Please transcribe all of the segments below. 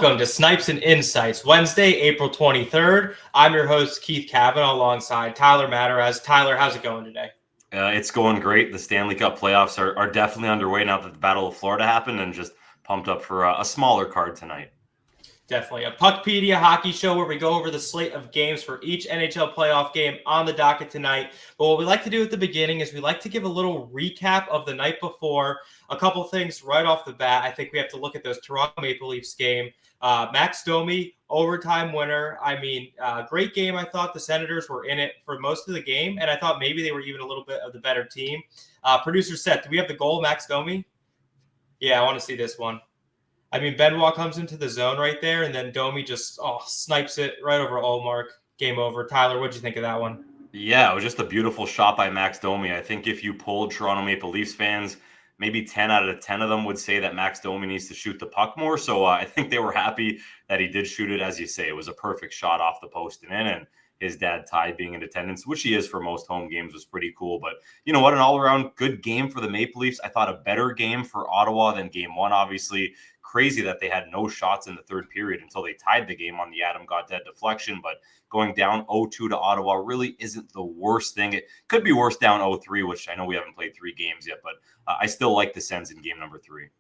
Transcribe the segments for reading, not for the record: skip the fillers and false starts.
Welcome to Snipes and Insights, Wednesday, April 23rd. I'm your host, Keith Kavanaugh, alongside Tyler Madarasz. Tyler, how's it going today? It's going great. The Stanley Cup Playoffs are definitely underway now that the Battle of Florida happened, and just pumped up for a smaller card tonight. Definitely a PuckPedia hockey show where we go over the slate of games for each NHL playoff game on the docket tonight. But what we like to do at the beginning is we like to give a little recap of the night before. A couple things right off the bat. I think we have to look at those Toronto Maple Leafs game. Max Domi, overtime winner. I mean, great game. I thought the Senators were in it for most of the game, and I thought maybe they were even a little bit of the better team. Producer Seth, do we have the goal, Max Domi? Yeah, I want to see this one. I mean, Benoit comes into the zone right there, and then Domi just snipes it right over Ullmark. Game over. Tyler, what'd you think of that one? Yeah, it was just a beautiful shot by Max Domi. I think if you polled Toronto Maple Leafs fans, maybe 10 out of 10 of them would say that Max Domi needs to shoot the puck more. So I think they were happy that he did shoot it. As you say, it was a perfect shot off the post and in, and his dad, Ty, being in attendance, which he is for most home games, was pretty cool. But you know what? An all-around good game for the Maple Leafs. I thought a better game for Ottawa than game one, obviously. Crazy that they had no shots in the third period until they tied the game on the Adam Gaudette deflection. But going down 0-2 to Ottawa really isn't the worst thing. It could be worse down 0-3, which I know we haven't played 3 games yet, but I still like the Sens in game number 3.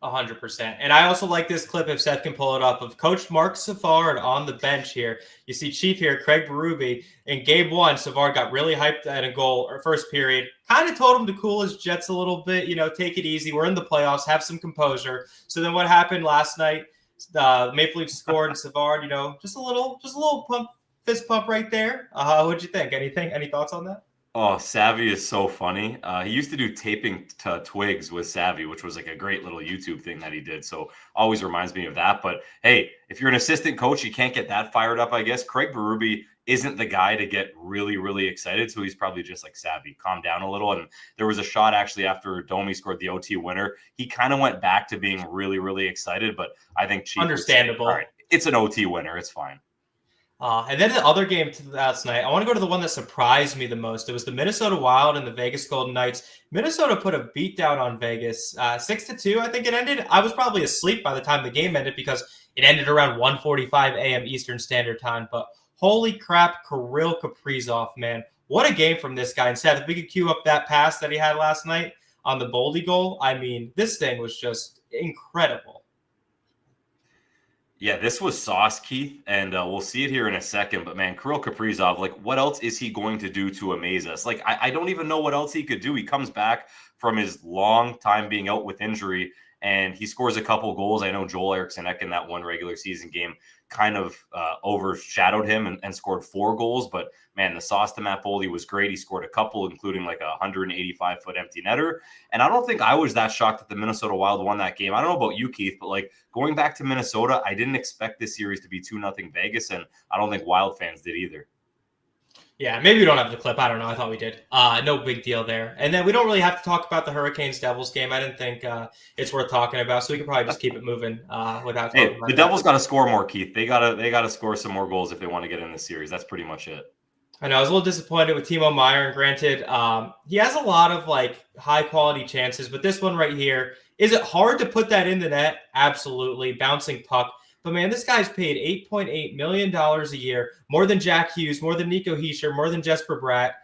100%. And I also like this clip, if Seth can pull it up, of Coach Mark Savard on the bench here. You see Chief here, Craig Berube. In game one, Savard got really hyped at a goal or first period. Kind of told him to cool his jets a little bit, take it easy. We're in the playoffs, have some composure. So then what happened last night? The Maple Leafs scored, and Savard, just a little pump, fist pump right there. What'd you think? Any thoughts on that? Oh, Savvy is so funny. He used to do taping to twigs with Savvy, which was like a great little YouTube thing that he did. So always reminds me of that. But hey, if you're an assistant coach, you can't get that fired up, I guess. Craig Berube isn't the guy to get really, really excited. So he's probably just like, Savvy, calm down a little. And there was a shot actually after Domi scored the OT winner. He kind of went back to being really, really excited. But I think Chief understandable. All right, it's an OT winner. It's fine. And then the other game last night, I want to go to the one that surprised me the most. It was the Minnesota Wild and the Vegas Golden Knights. Minnesota put a beat down on Vegas, 6-2. I think it ended. I was probably asleep by the time the game ended because it ended around 1:45 a.m. Eastern Standard Time. But holy crap, Kirill Kaprizov, man. What a game from this guy. And Seth, if we could cue up that pass that he had last night on the Boldy goal, I mean, this thing was just incredible. Yeah, this was sauce, Keith, and we'll see it here in a second. But, man, Kirill Kaprizov, like, what else is he going to do to amaze us? Like, I don't even know what else he could do. He comes back from his long time being out with injury, and he scores a couple goals. I know Joel Eriksson Ek in that one regular season game kind of overshadowed him and scored 4 goals. But, man, the sauce to Matt Boldy was great. He scored a couple, including like a 185-foot empty netter. And I don't think I was that shocked that the Minnesota Wild won that game. I don't know about you, Keith, but like going back to Minnesota, I didn't expect this series to be 2-0 Vegas, and I don't think Wild fans did either. Yeah, maybe we don't have the clip. I don't know. I thought we did. No big deal there. And then we don't really have to talk about the Hurricanes-Devils game. I didn't think it's worth talking about, so we could probably just keep it moving without talking about the Devils got to score more, Keith. They gotta score some more goals if they want to get in this series. That's pretty much it. I know I was a little disappointed with Timo Meier, and granted, he has a lot of like high-quality chances, but this one right here, is it hard to put that in the net? Absolutely. Bouncing puck. But, man, this guy's paid $8.8 million a year, more than Jack Hughes, more than Nico Hischier, more than Jesper Bratt.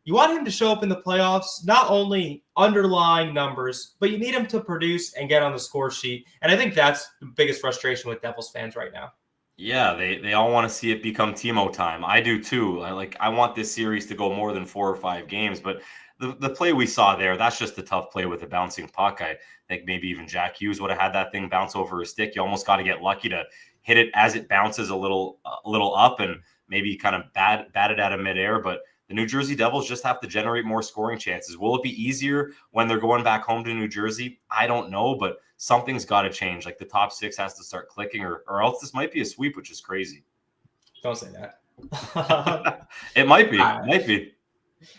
You want him to show up in the playoffs, not only underlying numbers, but you need him to produce and get on the score sheet. And I think that's the biggest frustration with Devils fans right now. Yeah, they all want to see it become Timo time. I do too. I want this series to go more than 4 or 5 games, but the play we saw there, that's just a tough play with a bouncing puck. I think maybe even Jack Hughes would have had that thing bounce over his stick. You almost got to get lucky to hit it as it bounces a little up and maybe kind of bat it out of midair. But the New Jersey Devils just have to generate more scoring chances. Will it be easier when they're going back home to New Jersey? I don't know, but something's got to change. Like the top 6 has to start clicking or else this might be a sweep, which is crazy. Don't say that. It might be. It might be.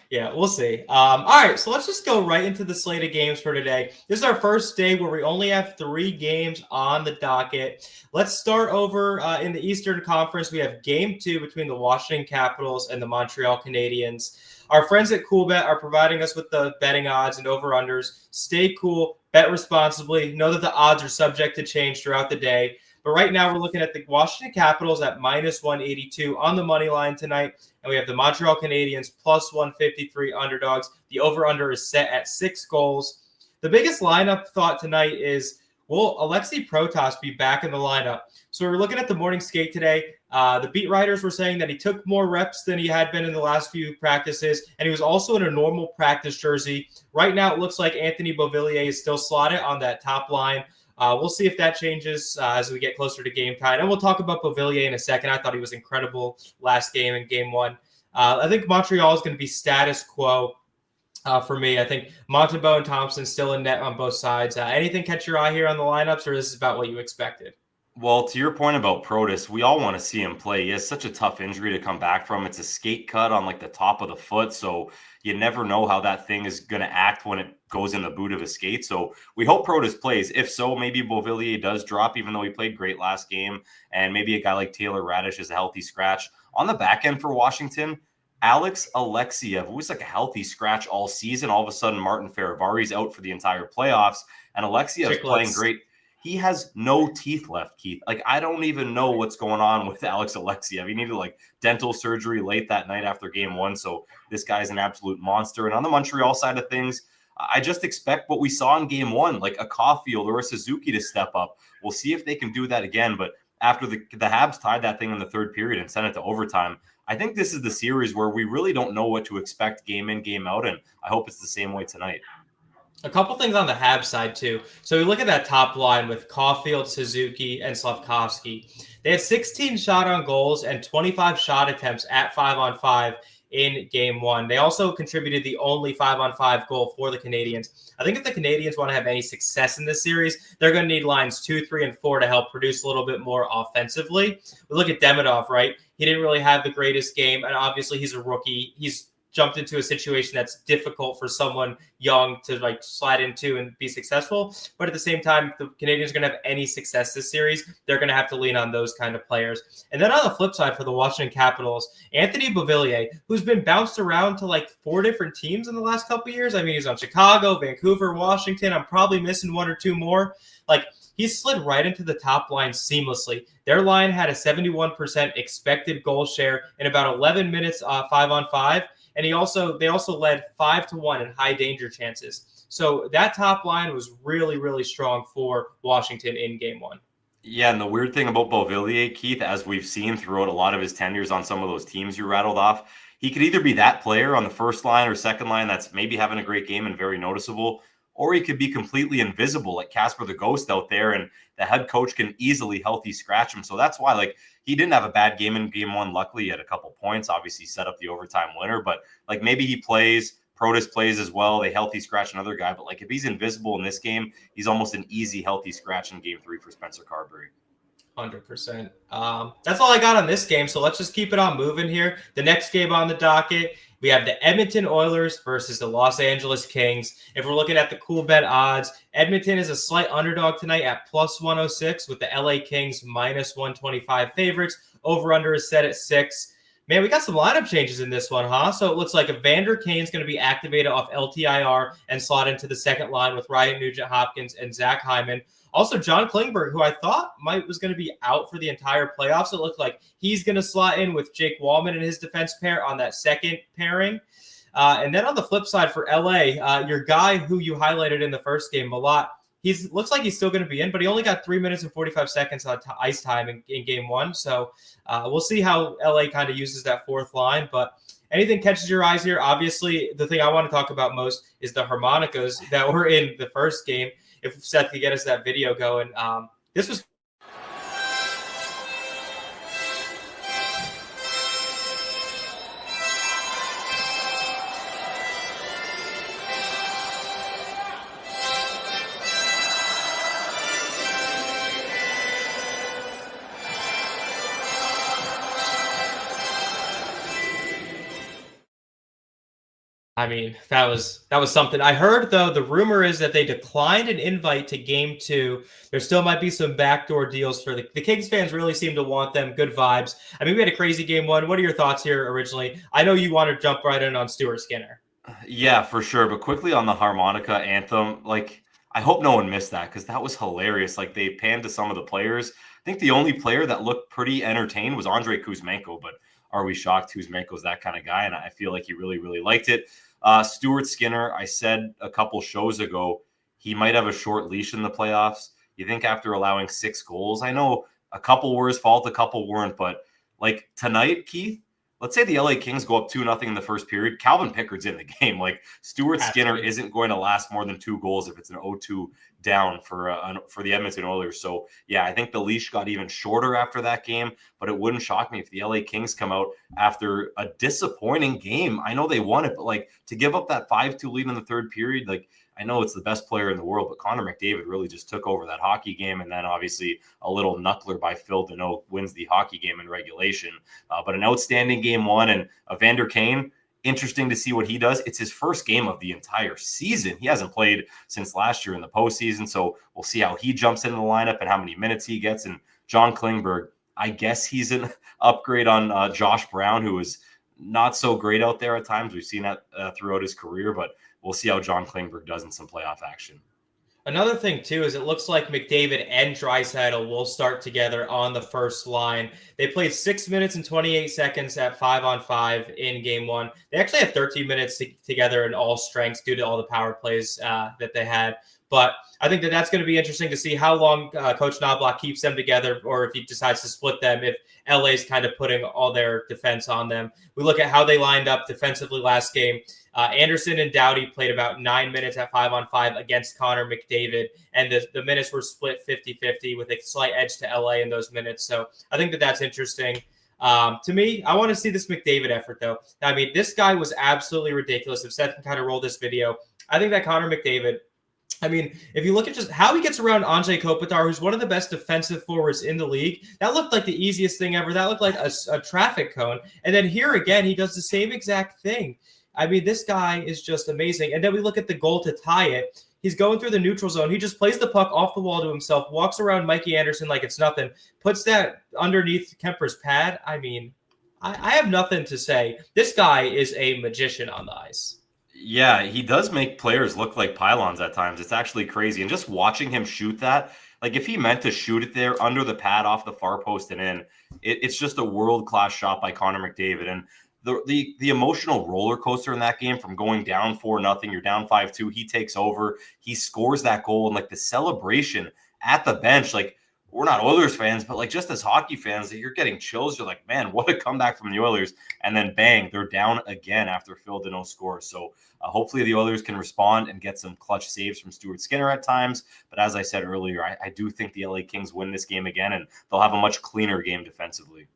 Yeah, we'll see. All right, so let's just go right into the slate of games for today. This is our first day where we only have 3 games on the docket. Let's start over in the Eastern Conference. We have Game 2 between the Washington Capitals and the Montreal Canadiens. Our friends at CoolBet are providing us with the betting odds and over-unders. Stay cool, bet responsibly. Know that the odds are subject to change throughout the day. But right now we're looking at the Washington Capitals at -182 on the money line tonight. And we have the Montreal Canadiens +153 underdogs. The over-under is set at 6 goals. The biggest lineup thought tonight is, will Alexei Protas be back in the lineup? So we're looking at the morning skate today. The beat writers were saying that he took more reps than he had been in the last few practices, and he was also in a normal practice jersey. Right now, it looks like Anthony Beauvillier is still slotted on that top line. We'll see if that changes as we get closer to game time. And we'll talk about Beauvillier in a second. I thought he was incredible last game in game 1. I think Montreal is going to be status quo. For me, I think Montembeault and Thompson still in net on both sides. Anything catch your eye here on the lineups, or is this about what you expected? Well, to your point about Protas, we all want to see him play. He has such a tough injury to come back from. It's a skate cut on like the top of the foot, so you never know how that thing is going to act when it goes in the boot of a skate. So we hope Protas plays. If so, maybe Beauvillier does drop, even though he played great last game, and maybe a guy like Taylor Radish is a healthy scratch. On the back end for Washington, Alex Alexiev, who was like a healthy scratch all season. All of a sudden, Martin Ferravari's out for the entire playoffs, and Alexiev's playing great. He has no teeth left, Keith. Like, I don't even know what's going on with Alex Alexiev. He needed like dental surgery late that night after game 1. So this guy's an absolute monster. And on the Montreal side of things, I just expect what we saw in game 1, like a Caulfield or a Suzuki to step up. We'll see if they can do that again. But after the Habs tied that thing in the third period and sent it to overtime, I think this is the series where we really don't know what to expect game in, game out. And I hope it's the same way tonight. A couple things on the Habs side, too. So we look at that top line with Caulfield, Suzuki, and Slavkovsky. They had 16 shot on goals and 25 shot attempts at 5-on-5 in game 1. They also contributed the only 5-on-5 goal for the Canadiens. I think if the Canadiens want to have any success in this series, they're going to need lines 2, 3, and 4 to help produce a little bit more offensively. We look at Demidov, right? He didn't really have the greatest game, and obviously he's a rookie. He's jumped into a situation that's difficult for someone young to like slide into and be successful. But at the same time, if the Canadiens are going to have any success this series, they're going to have to lean on those kind of players. And then on the flip side for the Washington Capitals, Anthony Beauvillier, who's been bounced around to like 4 different teams in the last couple of years. I mean, he's on Chicago, Vancouver, Washington. I'm probably missing 1 or 2 more. Like, he slid right into the top line seamlessly. Their line had a 71% expected goal share in about 11 minutes 5-on-5. And they also led 5-1 in high danger chances. So that top line was really, really strong for Washington in game 1. Yeah, and the weird thing about Beauvillier, Keith, as we've seen throughout a lot of his tenures on some of those teams you rattled off, he could either be that player on the first line or second line that's maybe having a great game and very noticeable, or he could be completely invisible like Casper the Ghost out there, and the head coach can easily healthy scratch him. So that's why, like, he didn't have a bad game in game 1. Luckily, he had a couple points, obviously set up the overtime winner, but like maybe he plays, Protas plays as well. They healthy scratch another guy, but like if he's invisible in this game, he's almost an easy healthy scratch in game 3 for Spencer Carberry. 100%. That's all I got on this game. So let's just keep it on moving here. The next game on the docket, we have the Edmonton Oilers versus the Los Angeles Kings. If we're looking at the cool bet odds, Edmonton is a slight underdog tonight at +106 with the LA Kings -125 favorites. Over-under is set at 6. Man, we got some lineup changes in this one, huh? So it looks like Evander Kane's going to be activated off LTIR and slot into the second line with Ryan Nugent-Hopkins and Zach Hyman. Also, John Klingberg, who I thought was going to be out for the entire playoffs. It looked like he's going to slot in with Jake Wallman and his defense pair on that second pairing. And then on the flip side for LA, your guy who you highlighted in the first game, Malat, looks like he's still going to be in, but he only got 3 minutes and 45 seconds on ice time in game 1. So we'll see how LA kind of uses that fourth line. But anything catches your eyes here? Obviously, the thing I want to talk about most is the Harmonicas that were in the first game. If Seth could get us that video going. This was that was something. I heard, though, the rumor is that they declined an invite to game 2. There still might be some backdoor deals for the Kings fans. Really seem to want them. Good vibes. I mean, we had a crazy game 1. What are your thoughts here originally? I know you want to jump right in on Stuart Skinner. Yeah, for sure. But quickly on the harmonica anthem, like, I hope no one missed that because that was hilarious. Like, they panned to some of the players. think the only player that looked pretty entertained was Andrei Kuzmenko, but are we shocked? Kuzmenko's that kind of guy, and I feel like he really, really liked it. Stuart Skinner, I said a couple shows ago, he might have a short leash in the playoffs. You think after allowing 6 goals, I know a couple were his fault, a couple weren't, but like tonight, Keith, let's say the LA Kings go up 2-0 in the first period. Calvin Pickard's in the game. Like Stuart Skinner isn't going to last more than 2 goals if it's an 0-2 down for the Edmonton Oilers. So yeah, I think the leash got even shorter after that game, but it wouldn't shock me if the LA Kings come out after a disappointing game. I know they won it, but like to give up that 5-2 lead in the third period, like I know it's the best player in the world, but Connor McDavid really just took over that hockey game. And then obviously a little knuckler by Phil Deneau wins the hockey game in regulation. But an outstanding game 1. And Evander Kane, interesting to see what he does. It's his first game of the entire season. He hasn't played since last year in the postseason. So we'll see how he jumps into the lineup and how many minutes he gets. And John Klingberg, I guess he's an upgrade on Josh Brown, who is not so great out there at times. We've seen that throughout his career, but we'll see how John Klingberg does in some playoff action. Another thing, too, is it looks like McDavid and Draisaitl will start together on the first line. They played 6 minutes and 28 seconds at 5-on-5 in game 1. They actually had 13 minutes together in all strengths due to all the power plays that they had. But I think that's going to be interesting to see how long Coach Knobloch keeps them together, or if he decides to split them, if LA's kind of putting all their defense on them. We look at how they lined up defensively last game. Anderson and Doughty played about 9 minutes at 5-on-5 against Connor McDavid, and the minutes were split 50-50 with a slight edge to LA in those minutes. So I think that's interesting. To me, I want to see this McDavid effort, though. I mean, this guy was absolutely ridiculous. If Seth can kind of roll this video, I think that Connor McDavid, I mean, if you look at just how he gets around Anze Kopitar, who's one of the best defensive forwards in the league, that looked like the easiest thing ever. That looked like a traffic cone. And then here again, he does the same exact thing. I mean, this guy is just amazing. And then we look at the goal to tie it. He's going through the neutral zone. He just plays the puck off the wall to himself, walks around Mikey Anderson like it's nothing, puts that underneath Kemper's pad. I mean, I have nothing to say. This guy is a magician on the ice. Yeah, he does make players look like pylons at times. It's actually crazy. And just watching him shoot that, like if he meant to shoot it there under the pad off the far post and in, it's just a world-class shot by Connor McDavid. And the emotional roller coaster in that game from going down 4-0, you're down 5-2, he takes over, he scores that goal, and like the celebration at the bench, like we're not Oilers fans, but like just as hockey fans, you're getting chills. You're like, man, what a comeback from the Oilers. And then bang, they're down again after Phil Deneau scores. So hopefully the Oilers can respond and get some clutch saves from Stuart Skinner at times. But as I said earlier, I do think the LA Kings win this game again, and they'll have a much cleaner game defensively.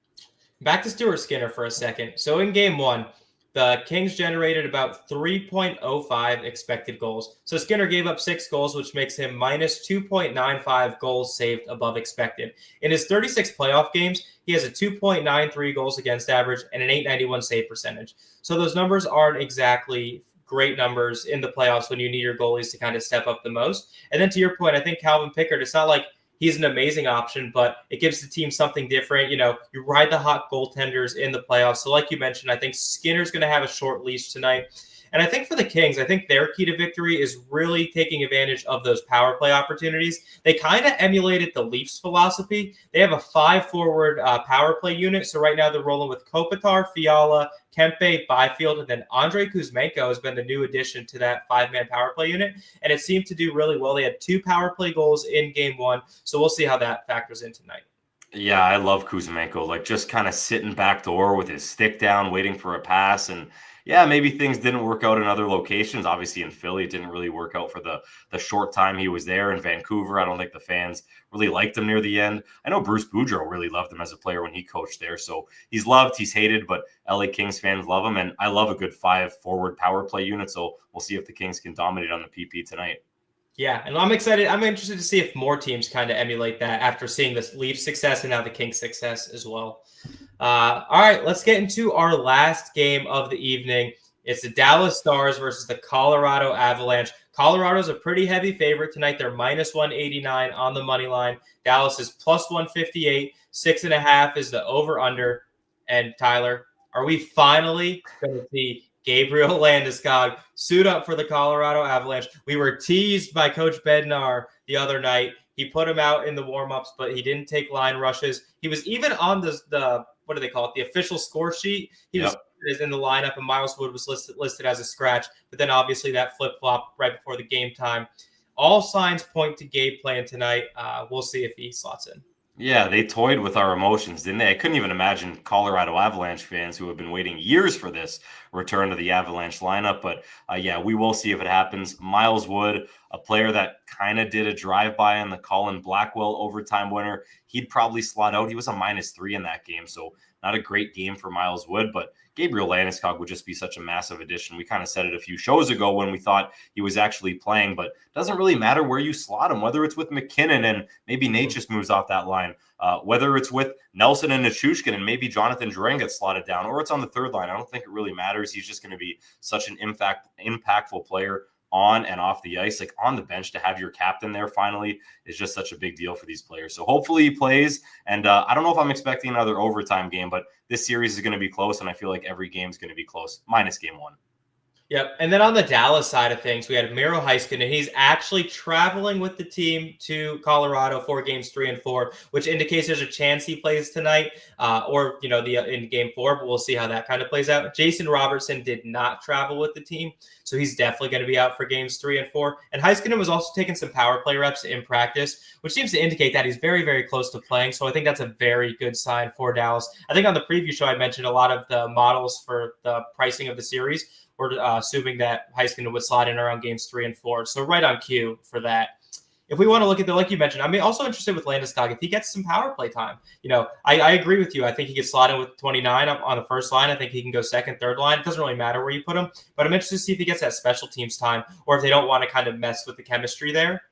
Back to Stuart Skinner for a second. So in game 1, the Kings generated about 3.05 expected goals. So Skinner gave up 6 goals, which makes him minus 2.95 goals saved above expected. In his 36 playoff games, he has a 2.93 goals against average and an .891 save percentage. So those numbers aren't exactly great numbers in the playoffs when you need your goalies to kind of step up the most. And then to your point, I think Calvin Pickard, it's not like he's an amazing option, but it gives the team something different. You know, you ride the hot goaltenders in the playoffs. So like you mentioned, I think Skinner's going to have a short leash tonight. And I think for the Kings, I think their key to victory is really taking advantage of those power play opportunities. They kind of emulated the Leafs philosophy. They have a 5-forward power play unit. So right now they're rolling with Kopitar, Fiala, Kempe, Byfield, and then Andrei Kuzmenko has been the new addition to that 5-man power play unit. And it seemed to do really well. They had 2 power play goals in game 1. So we'll see how that factors in tonight. Yeah, I love Kuzmenko, like just kind of sitting back door with his stick down, waiting for a pass. And yeah, maybe things didn't work out in other locations. Obviously in Philly, it didn't really work out for the short time he was there. In Vancouver, I don't think the fans really liked him near the end. I know Bruce Boudreau really loved him as a player when he coached there. So he's loved, he's hated, but LA Kings fans love him. And I love a good 5-forward power play unit. So we'll see if the Kings can dominate on the PP tonight. Yeah, and I'm excited. I'm interested to see if more teams kind of emulate that after seeing this Leafs success and now the Kings success as well. All right, let's get into our last game of the evening. It's the Dallas Stars versus the Colorado Avalanche. Colorado's a pretty heavy favorite tonight. They're minus 189 on the money line. Dallas is plus 158. 6.5 is the over-under. And Tyler, are we finally going to see Gabriel Landeskog suit up for the Colorado Avalanche? We were teased by Coach Bednar the other night. He put him out in the warm-ups, but he didn't take line rushes. He was even on the what do they call it? The official score sheet. He was in the lineup, and Miles Wood was listed as a scratch. But then obviously that flip-flop right before the game time. All signs point to Gabe playing tonight. We'll see if he slots in. Yeah, they toyed with our emotions, didn't they? I couldn't even imagine Colorado Avalanche fans who have been waiting years for this return to the Avalanche lineup. But yeah, we will see if it happens. Miles Wood, a player that kind of did a drive-by on the Colin Blackwell overtime winner, he'd probably slot out. He was a -3 in that game, so not a great game for Miles Wood, but Gabriel Landeskog would just be such a massive addition. We kind of said it a few shows ago when we thought he was actually playing, but it doesn't really matter where you slot him, whether it's with McKinnon and maybe Nate just moves off that line, whether it's with Nelson and Nichushkin and maybe Jonathan Drouin gets slotted down, or it's on the third line. I don't think it really matters. He's just going to be such an impactful player on and off the ice. Like on the bench, to have your captain there finally is just such a big deal for these players. So hopefully he plays. And I don't know if I'm expecting another overtime game, but this series is going to be close, and I feel like every game is going to be close, minus game one. Yep. And then on the Dallas side of things, we had Miro Heiskanen, and he's actually traveling with the team to Colorado for games 3 and 4, which indicates there's a chance he plays tonight or, in game 4, but we'll see how that kind of plays out. Jason Robertson did not travel with the team, so he's definitely going to be out for games 3 and 4. And Heiskanen was also taking some power play reps in practice, which seems to indicate that he's very, very close to playing. So I think that's a very good sign for Dallas. I think on the preview show, I mentioned a lot of the models for the pricing of the series. We're assuming that Heiskanen would slide in around games 3 and 4. So right on cue for that. If we want to look at like you mentioned, I'm also interested with Landeskog. If he gets some power play time, I agree with you. I think he gets slotted with 29 on the first line. I think he can go second, third line. It doesn't really matter where you put him, but I'm interested to see if he gets that special teams time or if they don't want to kind of mess with the chemistry there.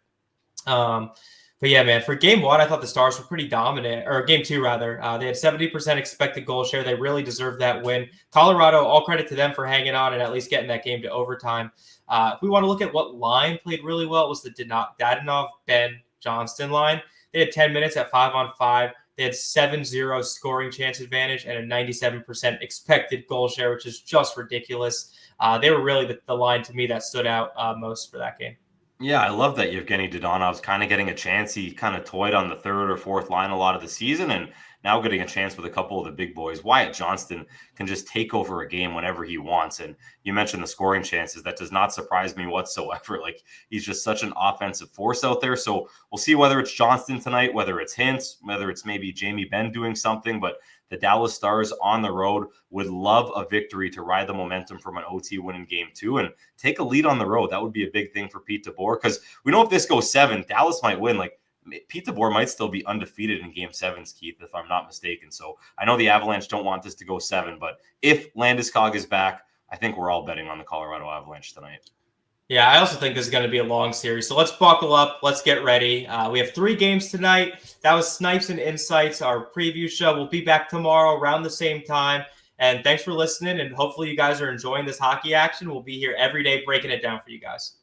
But yeah, man, for game 1, I thought the Stars were pretty dominant, or game 2, rather. They had 70% expected goal share. They really deserved that win. Colorado, all credit to them for hanging on and at least getting that game to overtime. If we want to look at what line played really well, it was the Dadonov, Ben, Johnston line. They had 10 minutes at 5-on-5. They had 7-0 scoring chance advantage and a 97% expected goal share, which is just ridiculous. They were really the line to me that stood out most for that game. Yeah, I love that Yevgeny Dadonov's kind of getting a chance. He kind of toyed on the third or fourth line a lot of the season, and now getting a chance with a couple of the big boys. Wyatt Johnston can just take over a game whenever he wants. And you mentioned the scoring chances. That does not surprise me whatsoever. Like, he's just such an offensive force out there. So we'll see whether it's Johnston tonight, whether it's Hintz, whether it's maybe Jamie Benn doing something. But the Dallas Stars on the road would love a victory to ride the momentum from an OT win in game 2 and take a lead on the road. That would be a big thing for Pete DeBoer, because we know if this goes 7, Dallas might win. Like, Pete DeBoer might still be undefeated in game 7s, Keith, if I'm not mistaken. So I know the Avalanche don't want this to go 7, but if Landeskog is back, I think we're all betting on the Colorado Avalanche tonight. Yeah, I also think this is going to be a long series. So let's buckle up. Let's get ready. We have 3 games tonight. That was Snipes and Insights, our preview show. We'll be back tomorrow around the same time. And thanks for listening. And hopefully you guys are enjoying this hockey action. We'll be here every day breaking it down for you guys.